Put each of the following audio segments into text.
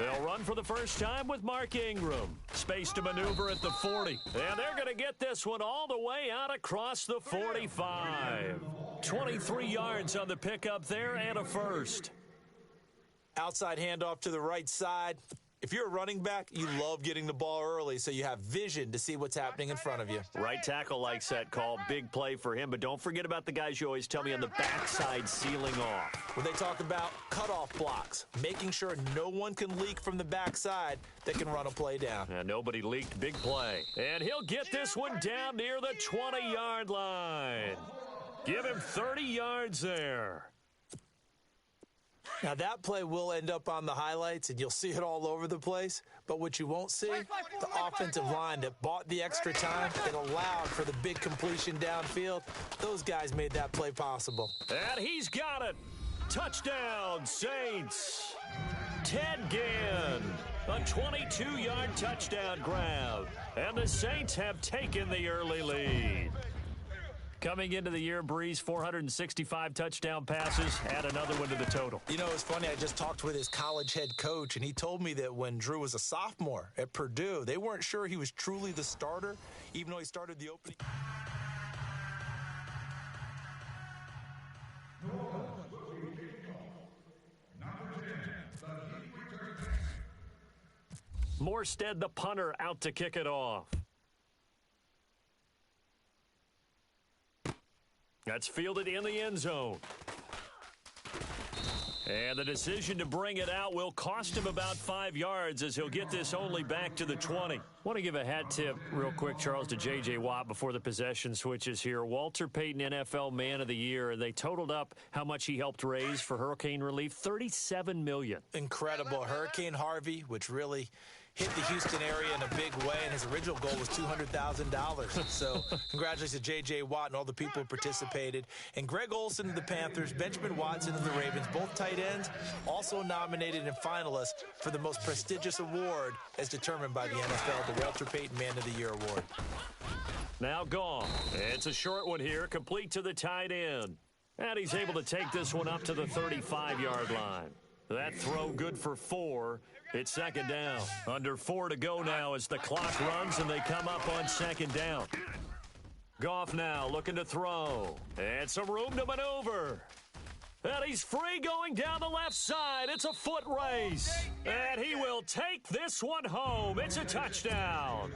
They'll run for the first time with Mark Ingram. Space to maneuver at the 40. And they're going to get this one all the way out across the 45. 23 yards on the pickup there and a first. Outside handoff to the right side. If you're a running back, you love getting the ball early so you have vision to see what's happening in front of you. Right tackle likes that call. Big play for him. But don't forget about the guys you always tell me on the backside sealing off. When they talk about cutoff blocks, making sure no one can leak from the backside that can run a play down. And nobody leaked. Big play. And he'll get this one down near the 20-yard line. Give him 30 yards there. Now, that play will end up on the highlights, and you'll see it all over the place. But what you won't see, the offensive line that bought the extra time and allowed for the big completion downfield, those guys made that play possible. And he's got it. Touchdown, Saints. Ted Ginn, a 22-yard touchdown grab. And the Saints have taken the early lead. Coming into the year, Breeze, 465 touchdown passes, add another one to the total. You know, it's funny, I just talked with his college head coach, and he told me that when Drew was a sophomore at Purdue, they weren't sure he was truly the starter, even though he started the opening. Morstead, the punter, out to kick it off. That's fielded in the end zone. And the decision to bring it out will cost him about 5 yards as he'll get this only back to the 20. Want to give a hat tip real quick, Charles, to J.J. Watt before the possession switches here. Walter Payton, NFL Man of the Year. They totaled up how much he helped raise for hurricane relief, $37 million. Incredible. Hurricane Harvey, which really hit the Houston area in a big way, and his original goal was $200,000. So congratulations to J.J. Watt and all the people who participated. And Greg Olsen of the Panthers, Benjamin Watson of the Ravens, both tight ends, also nominated and finalists for the most prestigious award as determined by the NFL, the Walter Payton Man of the Year Award. Now gone. It's a short one here, complete to the tight end. And he's able to take this one up to the 35-yard line. That throw good for 4. It's second down. Under 4 to go now as the clock runs and they come up on second down. Goff now looking to throw. And some room to maneuver. And he's free going down the left side. It's a foot race. And he will take this one home. It's a touchdown.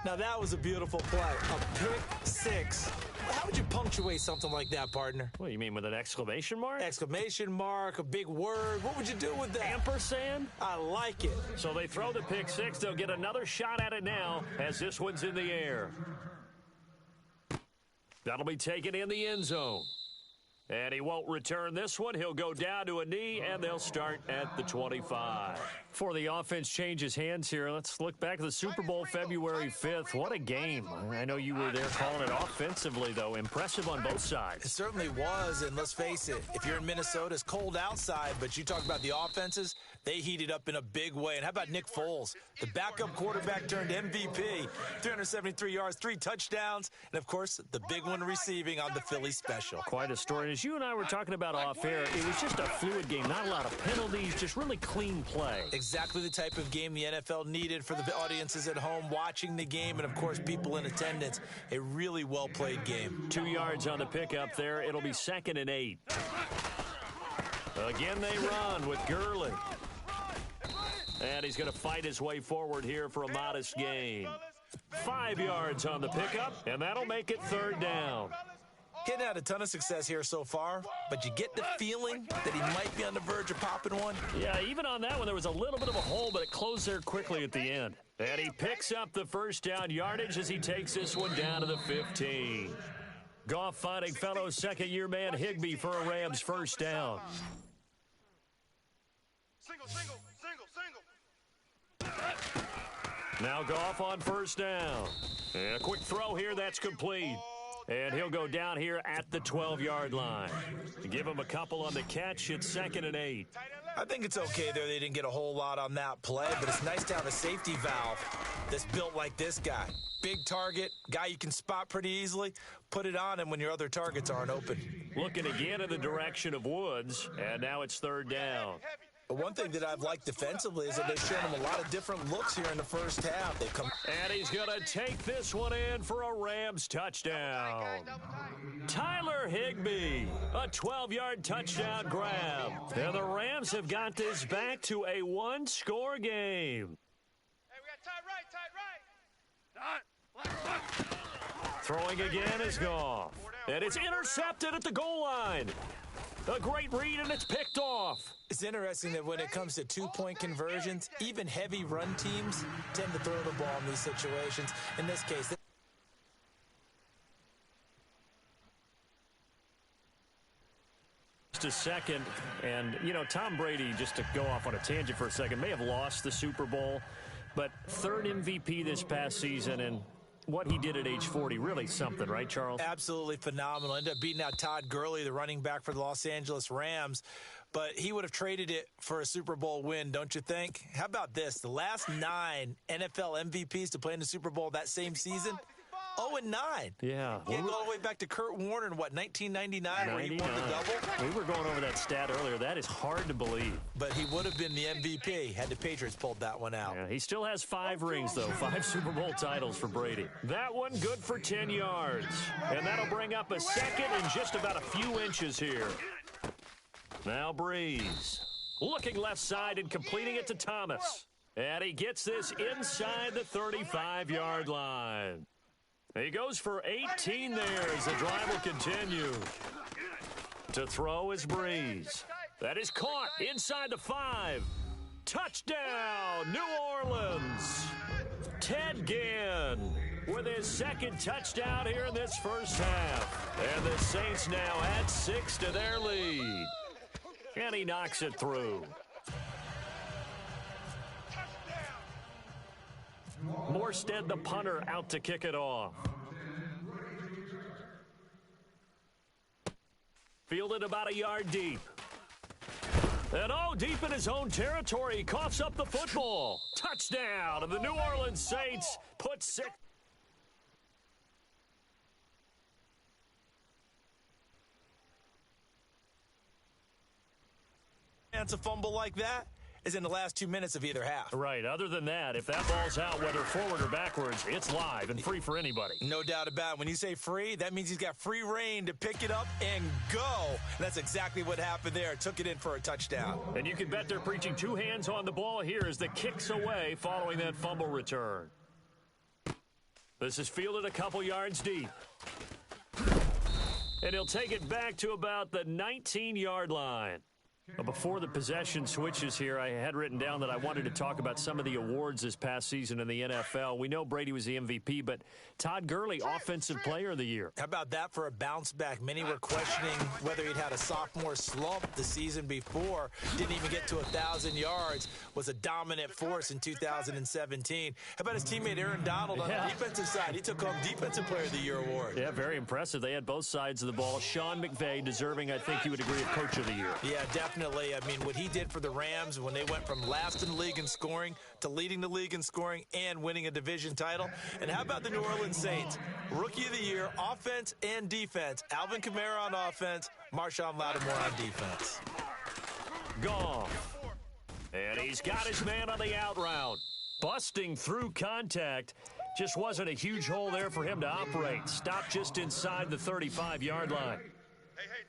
Now that was a beautiful play. A pick six. How would you punctuate something like that, partner? What do you mean, with an exclamation mark? Exclamation mark, a big word. What would you do with that? Ampersand? I like it. So they throw the pick six. They'll get another shot at it now as this one's in the air. That'll be taken in the end zone. And he won't return this one. He'll go down to a knee, and they'll start at the 25. Before the offense changes hands here, let's look back at the Super Bowl February 5th. What a game. I know you were there calling it offensively, though. Impressive on both sides. It certainly was, and let's face it, if you're in Minnesota, it's cold outside, but you talk about the offenses, they heated up in a big way. And how about Nick Foles, the backup quarterback turned MVP, 373 yards, 3 touchdowns, and, of course, the big one receiving on the Philly special. Quite a story. As you and I were talking about off air, it was just a fluid game, not a lot of penalties, just really clean play. Exactly the type of game the NFL needed for the audiences at home watching the game and, of course, people in attendance. A really well-played game. 2 yards on the pickup there. It'll be 2nd and 8. Again, they run with Gurley. And he's going to fight his way forward here for a modest gain. 5 yards on the pickup, and that'll make it 3rd down. Getting had a ton of success here so far, but you get the feeling that he might be on the verge of popping one. Yeah, even on that one, there was a little bit of a hole, but it closed there quickly at the end. And he picks up the first down yardage as he takes this one down to the 15. Goff finding fellow second-year man Higbee for a Rams first down. Single. Now Goff on first down. And a quick throw here, that's complete. And he'll go down here at the 12-yard line. Give him a couple on the catch. It's 2nd and 8. I think it's okay there. They didn't get a whole lot on that play, but it's nice to have a safety valve that's built like this guy. Big target, guy you can spot pretty easily. Put it on him when your other targets aren't open. Looking again in the direction of Woods, and now it's 3rd down. But one thing that I've liked defensively is that they've shown him a lot of different looks here in the first half. They've come. And he's going to take this one in for a Rams touchdown. Tyler Higbee, a 12-yard touchdown grab. And the Rams have got this back to a one-score game. Hey, we got tight right. Throwing again is Goff. And it's intercepted at the goal line. A great read, and it's picked off. It's interesting that when it comes to two-point conversions, even heavy run teams tend to throw the ball in these situations. In this case, just a second, and, you know, Tom Brady, just to go off on a tangent for a second, may have lost the Super Bowl, but third MVP this past season, and what he did at age 40, really something, right, Charles? absolutely phenomenal. Ended up beating out Todd Gurley, the running back for the Los Angeles Rams, but he would have traded it for a Super Bowl win, don't you think? How about this? The last 9 NFL MVPs to play in the Super Bowl that same season, 0-9. Yeah. You go all the way back to Kurt Warner in, 1999, where he won the double? We were going over that stat earlier. That is hard to believe. But he would have been the MVP had the Patriots pulled that one out. Yeah, he still has 5 rings, though. 5 Super Bowl titles for Brady. That one good for 10 yards. And that'll bring up a second and just about a few inches here. Now Breeze. Looking left side and completing it to Thomas. And he gets this inside the 35-yard line. He goes for 18 there as the drive will continue. To throw is Breeze. That is caught inside the 5. Touchdown, New Orleans. Ted Ginn with his second touchdown here in this first half. And the Saints now add 6 to their lead. And he knocks it through. Morstead, the punter, out to kick it off. Fielded about a yard deep. And deep in his own territory, he coughs up the football. Touchdown, and the New Orleans Saints put 6. A fumble like that is in the last 2 minutes of either half. Right. Other than that, if that ball's out, whether forward or backwards, it's live and free for anybody. No doubt about it. When you say free, that means he's got free reign to pick it up and go. And that's exactly what happened there. Took it in for a touchdown. And you can bet they're preaching 2 hands on the ball here as the kick's away following that fumble return. This is fielded a couple yards deep. And he'll take it back to about the 19-yard line. Before the possession switches here, I had written down that I wanted to talk about some of the awards this past season in the NFL. We know Brady was the MVP, but Todd Gurley, Offensive Player of the Year. How about that for a bounce back? Many were questioning whether he'd had a sophomore slump the season before. Didn't even get to 1,000 yards. Was a dominant force in 2017. How about his teammate Aaron Donald on the defensive side? He took home Defensive Player of the Year award. Yeah, very impressive. They had both sides of the ball. Sean McVay deserving, I think you would agree, of Coach of the Year. Yeah, definitely. I mean, what he did for the Rams when they went from last in the league in scoring to leading the league in scoring and winning a division title. And how about the New Orleans Saints? Rookie of the Year, offense and defense. Alvin Kamara on offense, Marshawn Lattimore on defense. Goff. And he's got his man on the out route. Busting through contact. Just wasn't a huge hole there for him to operate. Stopped just inside the 35-yard line.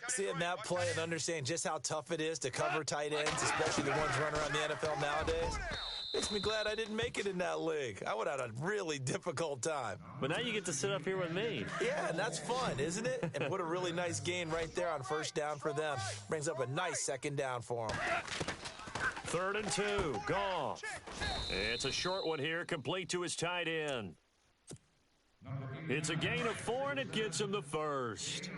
Seeing that play and understanding just how tough it is to cover tight ends, especially the ones running around the NFL nowadays, makes me glad I didn't make it in that league. I would have had a really difficult time. But now you get to sit up here with me. Yeah, and that's fun, isn't it? And what a really nice gain right there on first down for them. Brings up a nice second down for them. 3rd and 2, Goff. It's a short one here, complete to his tight end. It's a gain of 4, and it gets him the first.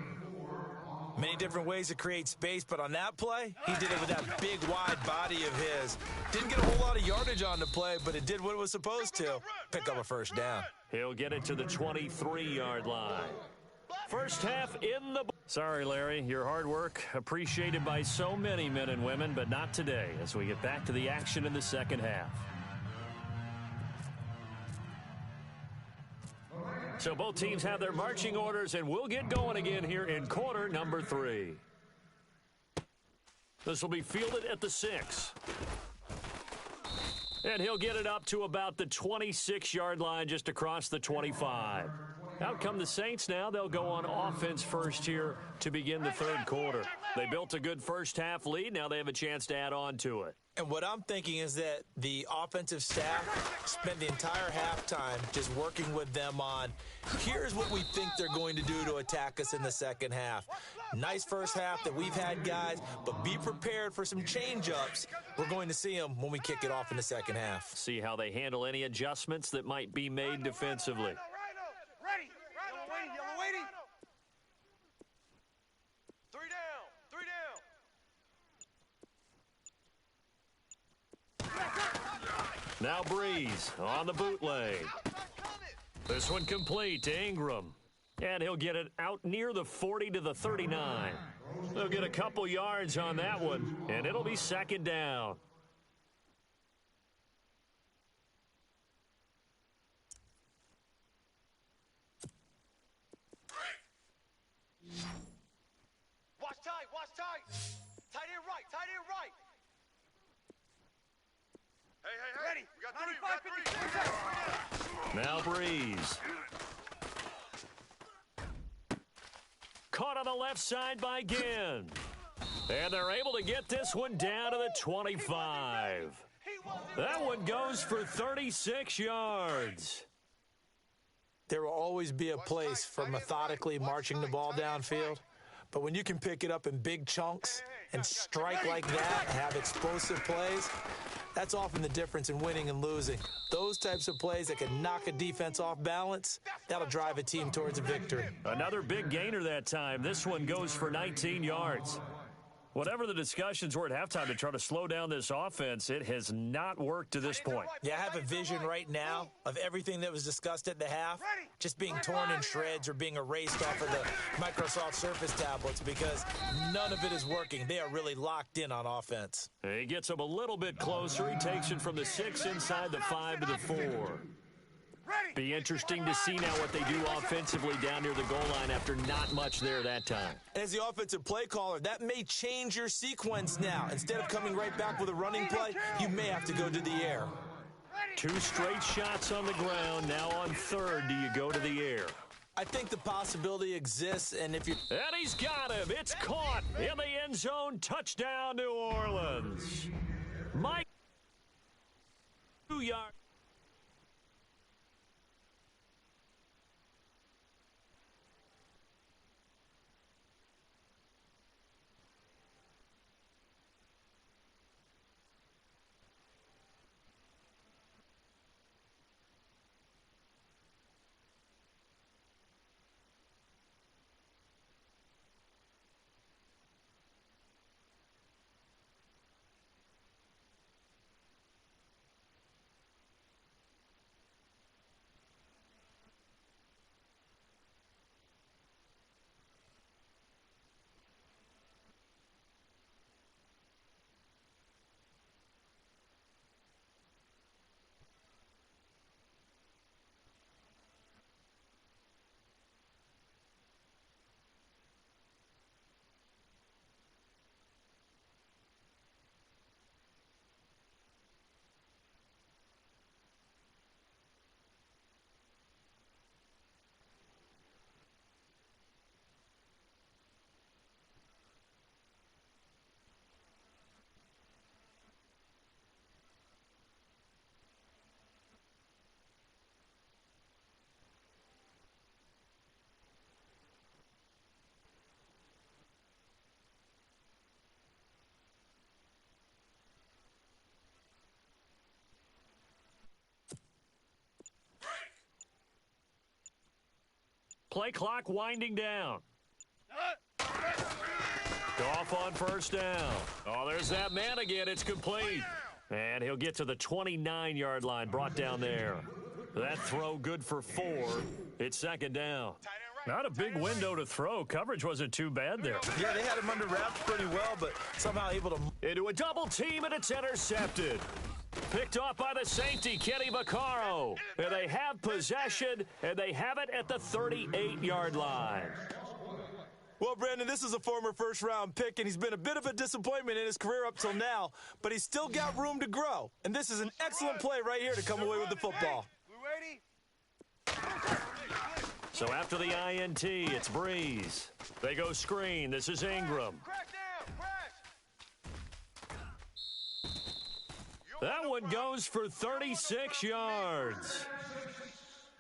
Many different ways to create space, but on that play, he did it with that big, wide body of his. Didn't get a whole lot of yardage on the play, but it did what it was supposed to. Pick up a first down. He'll get it to the 23-yard line. First half in the... Sorry, Larry, your hard work appreciated by so many men and women, but not today as we get back to the action in the second half. So both teams have their marching orders, and we'll get going again here in quarter number 3. This will be fielded at the 6. And he'll get it up to about the 26-yard line, just across the 25. Out come the Saints now. They'll go on offense first here to begin the third quarter. They built a good first-half lead. Now they have a chance to add on to it. And what I'm thinking is that the offensive staff spent the entire halftime just working with them on, here's what we think they're going to do to attack us in the second half. Nice first half that we've had, guys, but be prepared for some change-ups. We're going to see them when we kick it off in the second half. See how they handle any adjustments that might be made defensively. Ready. Yellow waiting. 3 down. Now Breeze on the bootleg. This one complete to Ingram. And he'll get it out near the 40 to the 39. They'll get a couple yards on that one, and it'll be second down. Watch tight. Tight end right. Hey. Ready. We got 3. Now Breeze. Caught on the left side by Ginn. And they're able to get this one down to the 25. That one goes for 36 yards. There will always be a place for methodically marching the ball downfield. But when you can pick it up in big chunks and strike like that, have explosive plays, that's often the difference in winning and losing. Those types of plays that can knock a defense off balance, that'll drive a team towards a victory. Another big gainer that time. This one goes for 19 yards. Whatever the discussions were at halftime to try to slow down this offense, it has not worked to this point. Yeah, I have a vision right now of everything that was discussed at the half just being torn in shreds or being erased off of the Microsoft Surface tablets because none of it is working. They are really locked in on offense. He gets him a little bit closer. He takes it from the 6 inside the 5 to the 4. Be interesting to see now what they do offensively down near the goal line after not much there that time. As the offensive play caller, that may change your sequence now. Instead of coming right back with a running play, you may have to go to the air. 2 straight shots on the ground. Now on third, do you go to the air? I think the possibility exists, and if you... And he's got him. It's caught in the end zone. Touchdown, New Orleans. Mike, 2 yards. Play clock winding down. Goff on first down. Oh, there's that man again. It's complete. And he'll get to the 29-yard line, brought down there. That throw good for 4. It's second down. Not a big window to throw. Coverage wasn't too bad there. Yeah, they had him under wraps pretty well, but somehow able to... Into a double team, and it's intercepted. Picked off by the safety, Kenny Vaccaro. And they have possession, and they have it at the 38-yard line. Well, Brandon, this is a former first-round pick, and he's been a bit of a disappointment in his career up till now, but he's still got room to grow. And this is an excellent play right here to come away with the football. So after the INT, it's Breeze. They go screen. This is Ingram. That one goes for 36 yards.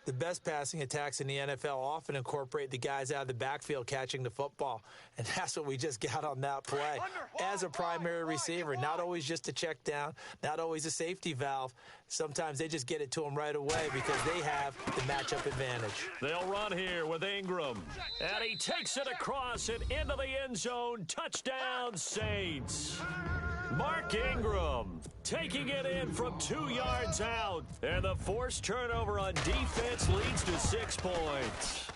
The best passing attacks in the NFL often incorporate the guys out of the backfield catching the football, and that's what we just got on that play. As a primary receiver, not always just a check down, not always a safety valve. Sometimes they just get it to them right away because they have the matchup advantage. They'll run here with Ingram, and he takes it across and into the end zone. Touchdown, Saints. Mark Ingram taking it in from 2 yards out. And the forced turnover on defense leads to 6 points.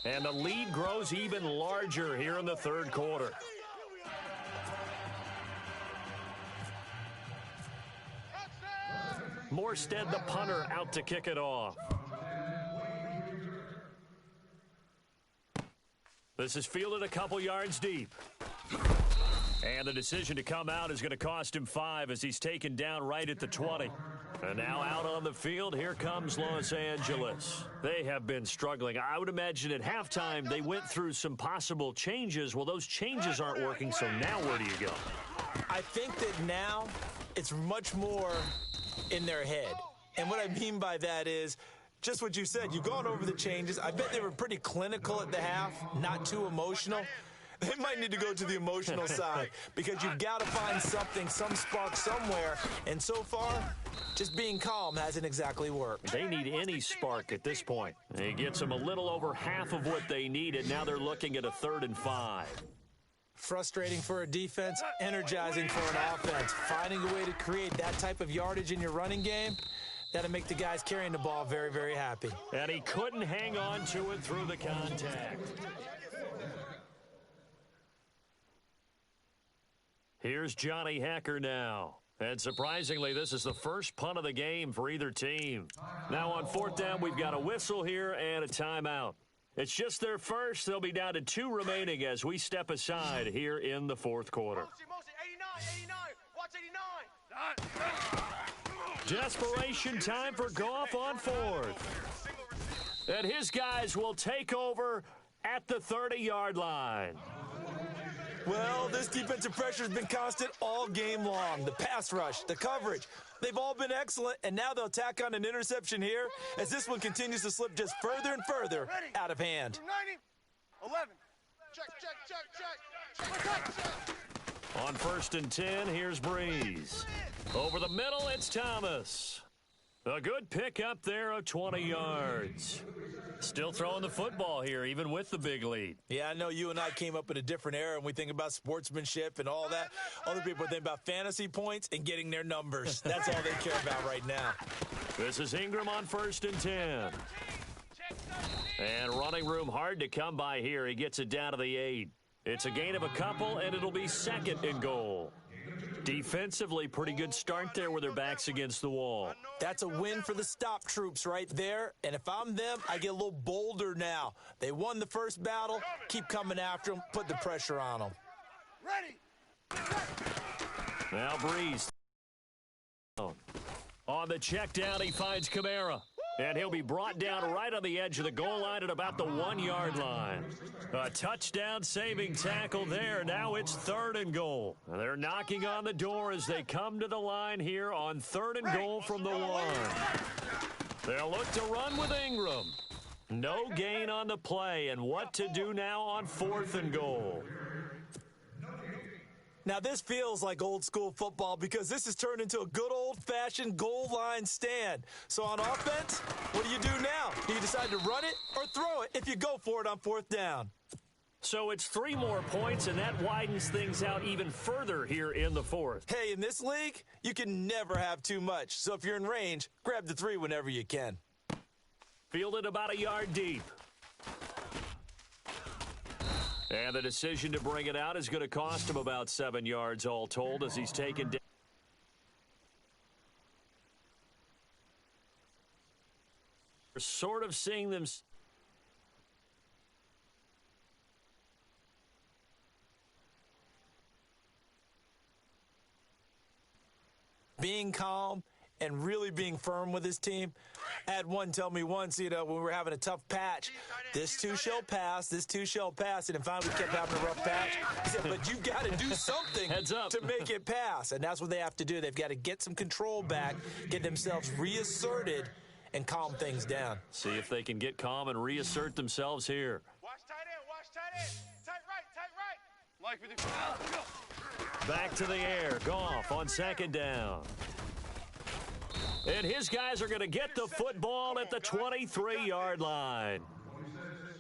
And the lead grows even larger here in the third quarter. Morstead, the punter, out to kick it off. This is fielded a couple yards deep. And the decision to come out is going to cost him 5 as he's taken down right at the 20. And now out on the field, here comes Los Angeles. They have been struggling. I would imagine at halftime they went through some possible changes. Well, those changes aren't working, so now where do you go? I think that now it's much more in their head. And what I mean by that is just what you said. You've gone over the changes. I bet they were pretty clinical at the half, not too emotional. They might need to go to the emotional side because you've got to find something, some spark somewhere. And so far, just being calm hasn't exactly worked. They need any spark at this point. He gets them a little over half of what they needed. Now they're looking at a 3rd and 5. Frustrating for a defense, energizing for an offense. Finding a way to create that type of yardage in your running game, that'll make the guys carrying the ball very, very happy. And he couldn't hang on to it through the contact. Here's Johnny Hacker now. And surprisingly, this is the first punt of the game for either team. Now on 4th down, we've got a whistle here and a timeout. It's just their first. They'll be down to 2 remaining as we step aside here in the 4th quarter. 89, watch 89. Desperation time for Goff on 4th. And his guys will take over at the 30-yard line. Well, this defensive pressure has been constant all game long. The pass rush, the coverage, they've all been excellent, and now they'll tack on an interception here as this one continues to slip just further and further out of hand. 90, 11. Check. On 1st and 10, here's Breeze. Over the middle, it's Thomas. A good pick up there of 20 yards. Still throwing the football here, even with the big lead. Yeah, I know you and I came up in a different era, and we think about sportsmanship and all that. Other people think about fantasy points and getting their numbers. That's all they care about right now. This is Ingram on 1st and 10. And running room hard to come by here. He gets it down to the 8. It's a gain of a couple, and it'll be 2nd and goal. Defensively, pretty good start there with their backs against the wall. That's a win for the stop troops right there. And if I'm them, I get a little bolder now. They won the first battle. Keep coming after them. Put the pressure on them. Ready. Now Breeze. On the check down, he finds Kamara. And he'll be brought down right on the edge of the goal line at about the 1-yard line. A touchdown saving tackle there. Now it's 3rd and goal. They're knocking on the door as they come to the line here on 3rd and goal from the 1. They'll look to run with Ingram. No gain on the play, and what to do now on 4th and goal. Now, this feels like old-school football because this has turned into a good old-fashioned goal line stand. So on offense, what do you do now? Do you decide to run it or throw it if you go for it on 4th down? So it's 3 more points, and that widens things out even further here in the 4th. Hey, in this league, you can never have too much. So if you're in range, grab the 3 whenever you can. Fielded about a yard deep. And the decision to bring it out is going to cost him about 7 yards all told as he's taken down. We're sort of seeing them. being calm and really being firm with his team. I had one tell me once, when we were having a tough patch, this too shall pass, this too shall pass. And then finally we kept having a rough patch. He said, but you've got to do something to make it pass. And that's what they have to do. They've got to get some control back, get themselves reasserted, and calm things down. See if they can get calm and reassert themselves here. Watch tight end. Tight right. Mike with the Back to the air. Goff on second down. And his guys are going to get the football at the 23-yard line.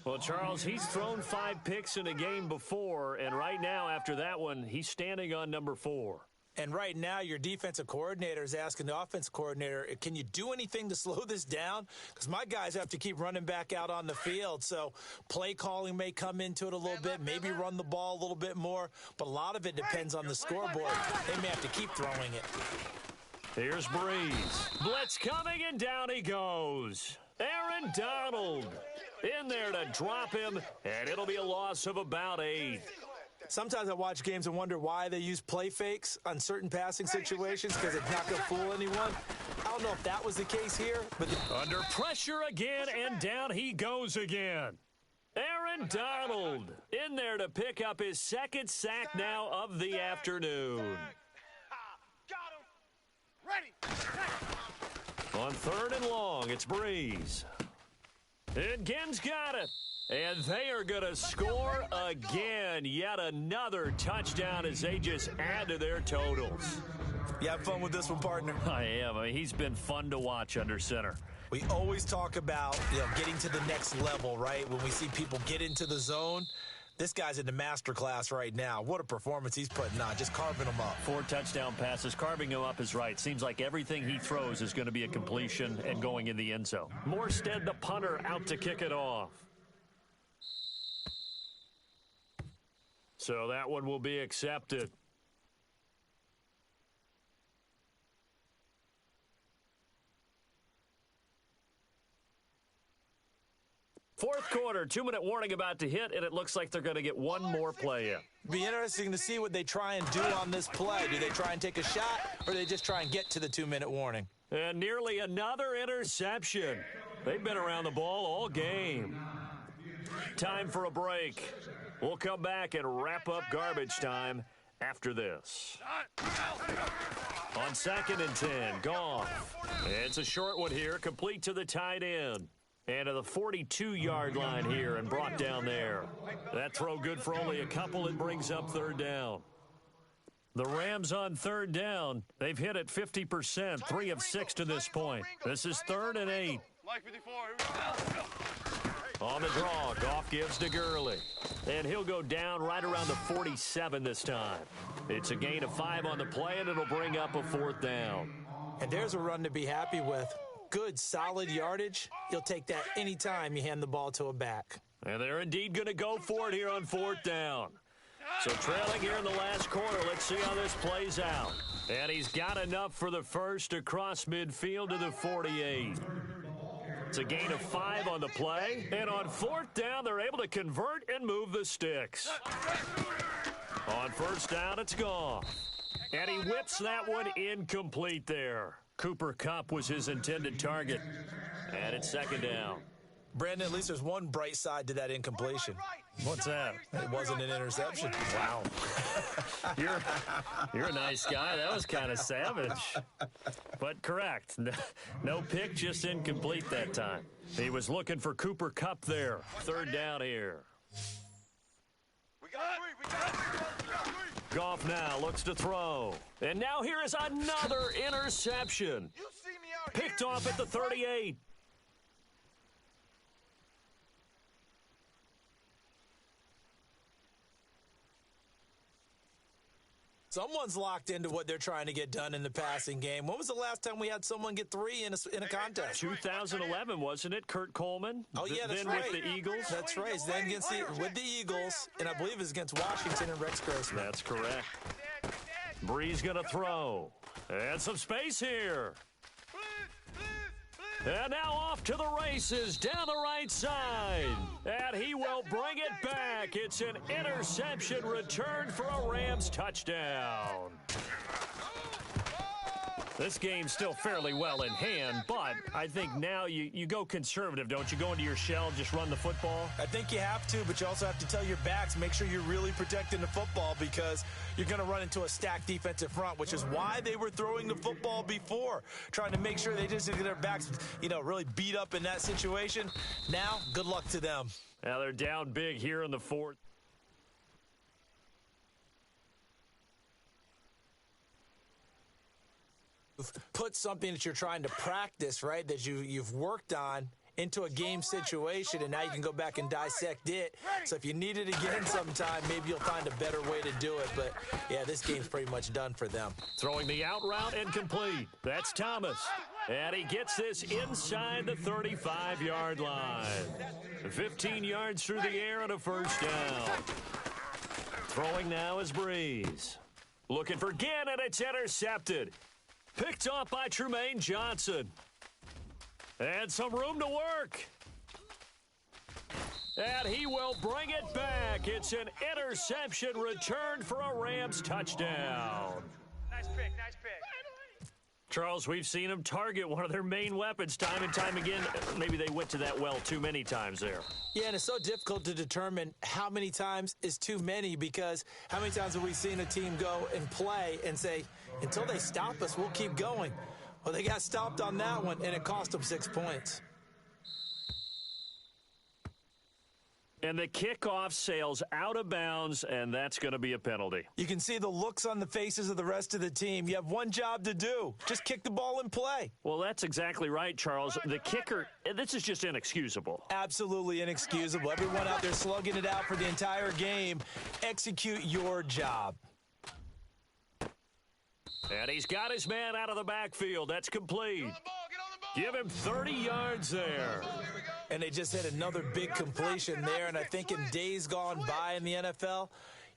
Well, Charles, he's thrown 5 picks in a game before, and right now, after that one, he's standing on number 4. And right now, your defensive coordinator is asking the offensive coordinator, can you do anything to slow this down? Because my guys have to keep running back out on the field. So play calling may come into it a little bit, maybe run the ball a little bit more. But a lot of it depends on the scoreboard. They may have to keep throwing it. Here's Breeze. Blitz coming, and down he goes. Aaron Donald in there to drop him, and it'll be a loss of about 8. Sometimes I watch games and wonder why they use play fakes on certain passing situations because it's not going to fool anyone. I don't know if that was the case here. But under pressure again, and down he goes again. Aaron Donald in there to pick up his second sack now of the afternoon. Ready. On 3rd and long, it's Breeze. And Ginn's got it. And they are going to score again. Yet another touchdown as they just add to their totals. You have fun with this one, partner? I am. He's been fun to watch under center. We always talk about getting to the next level, right? When we see people get into the zone. This guy's in the master class right now. What a performance he's putting on, just carving them up. 4 touchdown passes. Carving him up is right. Seems like everything he throws is going to be a completion and going in the end zone. Morstead, the punter, out to kick it off. So that one will be accepted. Fourth quarter, 2-minute warning about to hit, and it looks like they're going to get one more play in. Be interesting to see what they try and do on this play. Do they try and take a shot, or do they just try and get to the 2-minute warning? And nearly another interception. They've been around the ball all game. Time for a break. We'll come back and wrap up garbage time after this. On 2nd and 10, Goff. It's a short one here, complete to the tight end. And to the 42-yard line here and brought down there. That throw good for only a couple. It brings up 3rd down. The Rams on 3rd down. They've hit it 50%, 3 of 6 to this point. This is 3rd and 8. On the draw, Goff gives to Gurley. And he'll go down right around the 47 this time. It's a gain of 5 on the play, and it'll bring up a 4th down. And there's a run to be happy with. Good, solid yardage. You'll take that anytime you hand the ball to a back. And they're indeed going to go for it here on 4th down. So trailing here in the last quarter, let's see how this plays out. And he's got enough for the first across midfield to the 48. It's a gain of 5 on the play. And on 4th down, they're able to convert and move the sticks. On 1st down, it's Goff. And he whips that one incomplete there. Cooper Kupp was his intended target. And it's 2nd down. Brandon, at least there's one bright side to that incompletion. What's that? It wasn't an interception. Wow. You're a nice guy. That was kind of savage. But correct. No pick, just incomplete that time. He was looking for Cooper Kupp there. 3rd down here. We got 3. Goff now looks to throw. And now here is another interception. You see me out Picked here? off at the 38. Someone's locked into what they're trying to get done in the passing game. When was the last time we had someone get 3 in a contest? 2011, wasn't it? Kurt Coleman? Oh, yeah, that's then right. with the Eagles? That's right. It's then with the Eagles, and I believe it's against Washington and Rex Grossman. That's correct. Breeze going to throw. And some space here. And now off to the races down the right side. And he will bring it back. It's an interception return for a Rams touchdown. This game's still fairly well in hand, but I think now you go conservative, don't you? Go into your shell, just run the football? I think you have to, but you also have to tell your backs, make sure you're really protecting the football because you're going to run into a stacked defensive front, which is why they were throwing the football before, trying to make sure they just get their backs, really beat up in that situation. Now, good luck to them. Now they're down big here in the fourth. Put something that you're trying to practice, right, that you've worked on into a game situation, and now you can go back and dissect it. So if you need it again sometime, maybe you'll find a better way to do it. But, yeah, this game's pretty much done for them. Throwing the out route and complete. That's Thomas. And he gets this inside the 35-yard line. 15 yards through the air and a first down. Throwing now is Breeze. Looking for Gannon, it's intercepted. Picked off by Tremaine Johnson. And some room to work. And he will bring it back. It's an interception returned for a Rams touchdown. Nice pick, nice pick. Charles, we've seen them target one of their main weapons time and time again. Maybe they went to that well too many times there. Yeah, and it's so difficult to determine how many times is too many because how many times have we seen a team go and play and say, until they stop us, we'll keep going. Well, they got stopped on that one, and it cost them 6 points. And the kickoff sails out of bounds, and that's going to be a penalty. You can see the looks on the faces of the rest of the team. You have one job to do. Just kick the ball and play. Well, that's exactly right, Charles. The kicker, this is just inexcusable. Absolutely inexcusable. Everyone out there slugging it out for the entire game. Execute your job. And he's got his man out of the backfield. That's complete. Get on the ball. Give him 30 yards there. And they just hit another big completion there. And I think in days gone by in the NFL,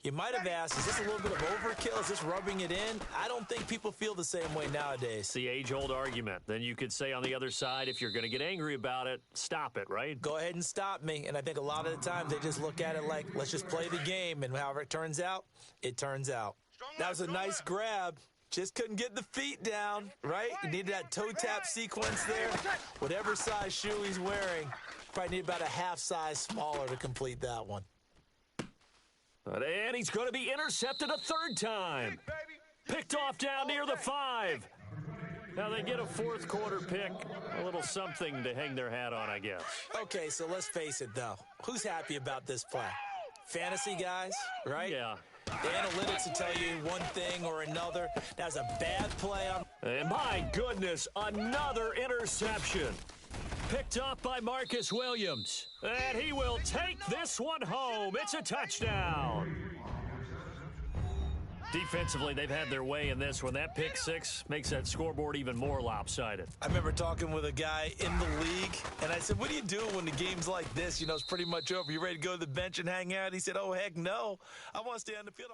you might have asked, is this a little bit of overkill? Is this rubbing it in? I don't think people feel the same way nowadays. It's the age-old argument. Then you could say on the other side, if you're going to get angry about it, stop it, right? Go ahead and stop me. And I think a lot of the times they just look at it like, let's just play the game. And however it turns out, it turns out. That was a nice grab. Just couldn't get the feet down, right? You needed that toe tap sequence there. Whatever size shoe he's wearing, probably need about a half size smaller to complete that one. And he's going to be intercepted a third time. Picked off down near the 5. Now they get a fourth quarter pick, a little something to hang their hat on, I guess. Okay, so let's face it, though. Who's happy about this play? Fantasy guys, right? Yeah. The analytics will tell you one thing or another. That was a bad play on. And my goodness, another interception. Picked off by Marcus Williams. And he will take this one home. It's a touchdown. Defensively, they've had their way in this one. That pick six makes that scoreboard even more lopsided. I remember talking with a guy in the league, and I said, what do you do when the game's like this? You know, it's pretty much over. You ready to go to the bench and hang out? He said, oh, heck no. I want to stay on the field.